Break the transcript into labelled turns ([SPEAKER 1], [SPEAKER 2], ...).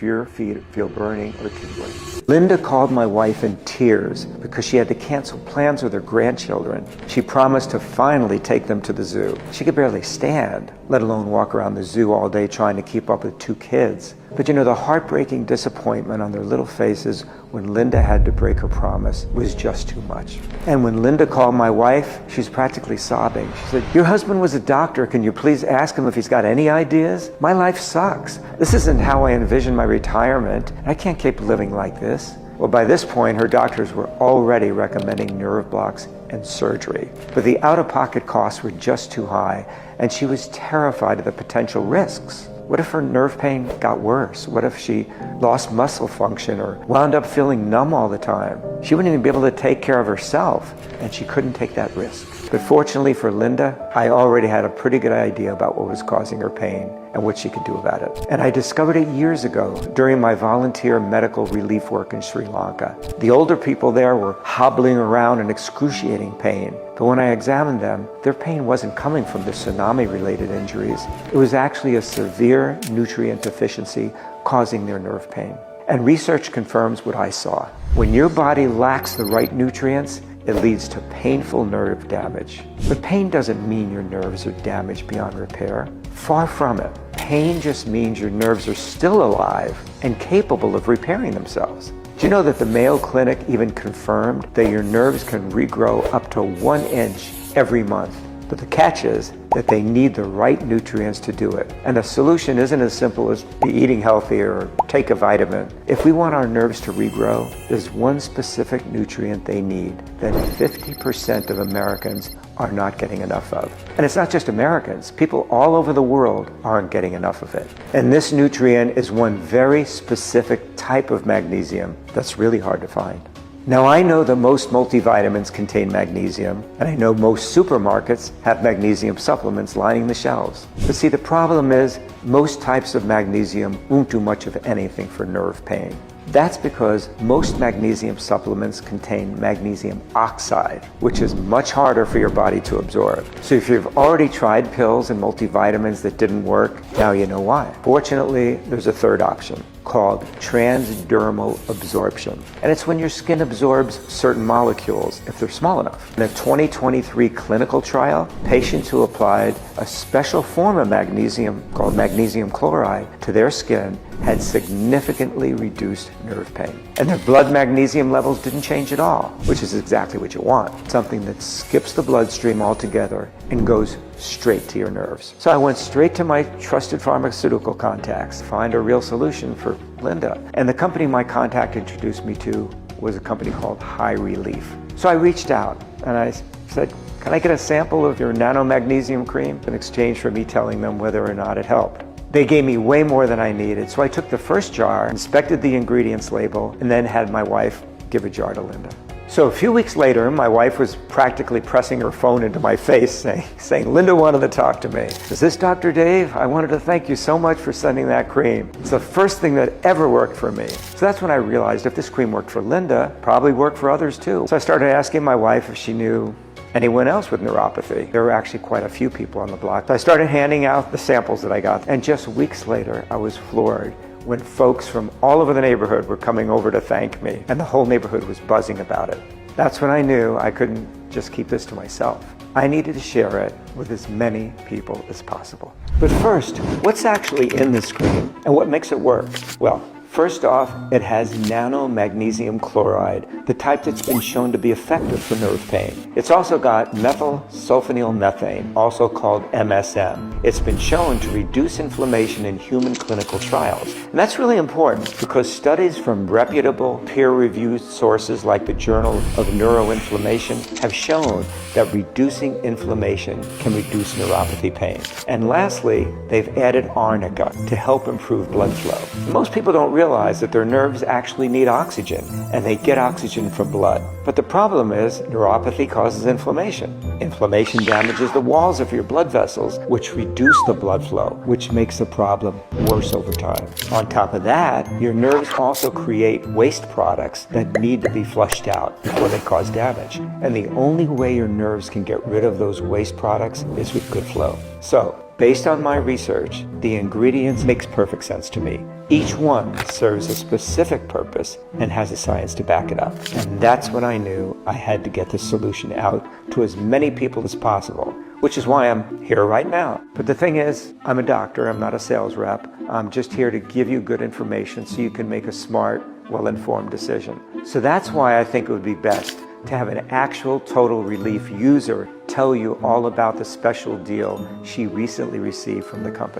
[SPEAKER 1] Your feet feel burning or tingling. Linda called my wife in tears because she had to cancel plans with her grandchildren. She promised to finally take them to the zoo. She could barely stand, let alone walk around the zoo all day trying to keep up with 2 kids. But you know, the heartbreaking disappointment on their little faces when Linda had to break her promise was just too much. And when Linda called my wife, she was practically sobbing. She said, "Your husband was a doctor. Can you please ask him if he's got any ideas? My life sucks. This isn't how I envisioned my retirement. I can't keep living like this." Well, by this point, her doctors were already recommending nerve blocks and surgery. But the out-of-pocket costs were just too high, and she was terrified of the potential risks. What if her nerve pain got worse? What if she lost muscle function or wound up feeling numb all the time? She wouldn't even be able to take care of herself, and she couldn't take that risk. But fortunately for Linda, I already had a pretty good idea about what was causing her pain and what she could do about it. And I discovered it years ago during my volunteer medical relief work in Sri Lanka. The older people there were hobbling around in excruciating pain. But when I examined them, their pain wasn't coming from the tsunami-related injuries. It was actually a severe nutrient deficiency causing their nerve pain. And research confirms what I saw. When your body lacks the right nutrients, it leads to painful nerve damage. But pain doesn't mean your nerves are damaged beyond repair. Far from it. Pain just means your nerves are still alive and capable of repairing themselves. Do you know that the Mayo Clinic even confirmed that your nerves can regrow up to 1 inch every month? But the catch is that they need the right nutrients to do it. And the solution isn't as simple as be eating healthy or take a vitamin. If we want our nerves to regrow, there's one specific nutrient they need that 50% of Americans are not getting enough of. And it's not just Americans. People all over the world aren't getting enough of it. And this nutrient is one very specific type of magnesium that's really hard to find. Now, I know that most multivitamins contain magnesium, and I know most supermarkets have magnesium supplements lining the shelves. But see, the problem is most types of magnesium won't do much of anything for nerve pain. That's because most magnesium supplements contain magnesium oxide, which is much harder for your body to absorb. So if you've already tried pills and multivitamins that didn't work, now you know why. Fortunately, there's a third option called transdermal absorption. And it's when your skin absorbs certain molecules if they're small enough. In a 2023 clinical trial, patients who applied a special form of magnesium called magnesium chloride to their skin had significantly reduced nerve pain. And their blood magnesium levels didn't change at all, which is exactly what you want. Something that skips the bloodstream altogether and goes straight to your nerves. So I went straight to my trusted pharmaceutical contacts to find a real solution for Linda. And the company my contact introduced me to was a company called High Relief. So I reached out and I said, "Can I get a sample of your nanomagnesium cream?" in exchange for me telling them whether or not it helped. They gave me way more than I needed, so I took the first jar, inspected the ingredients label, and then had my wife give a jar to Linda. So a few weeks later, my wife was practically pressing her phone into my face saying, "Linda wanted to talk to me. Is this Dr. Dave? I wanted to thank you so much for sending that cream. It's the first thing that ever worked for me." So that's when I realized if this cream worked for Linda, it probably worked for others too. So I started asking my wife if she knew anyone else with neuropathy. There were actually quite a few people on the block. So I started handing out the samples that I got, and just weeks later, I was floored when folks from all over the neighborhood were coming over to thank me, and the whole neighborhood was buzzing about it. That's when I knew I couldn't just keep this to myself. I needed to share it with as many people as possible. But first, what's actually in this cream, and what makes it work? Well, first off, it has nanomagnesium chloride, the type that's been shown to be effective for nerve pain. It's also got methyl sulfonyl methane, also called MSM. It's been shown to reduce inflammation in human clinical trials. And that's really important because studies from reputable peer-reviewed sources like the Journal of Neuroinflammation have shown that reducing inflammation can reduce neuropathy pain. And lastly, they've added arnica to help improve blood flow. Most people don't realize that their nerves actually need oxygen, and they get oxygen from blood. But the problem is neuropathy causes inflammation. Inflammation damages the walls of your blood vessels, which reduce the blood flow, which makes the problem worse over time. On top of that, your nerves also create waste products that need to be flushed out before they cause damage. And the only way your nerves can get rid of those waste products is with good flow. So, based on my research, the ingredients makes perfect sense to me. Each one serves a specific purpose and has the science to back it up. And that's when I knew I had to get this solution out to as many people as possible, which is why I'm here right now. But the thing is, I'm a doctor, I'm not a sales rep. I'm just here to give you good information so you can make a smart, well-informed decision. So that's why I think it would be best to have an actual total relief user tell you all about the special deal she recently received from the company.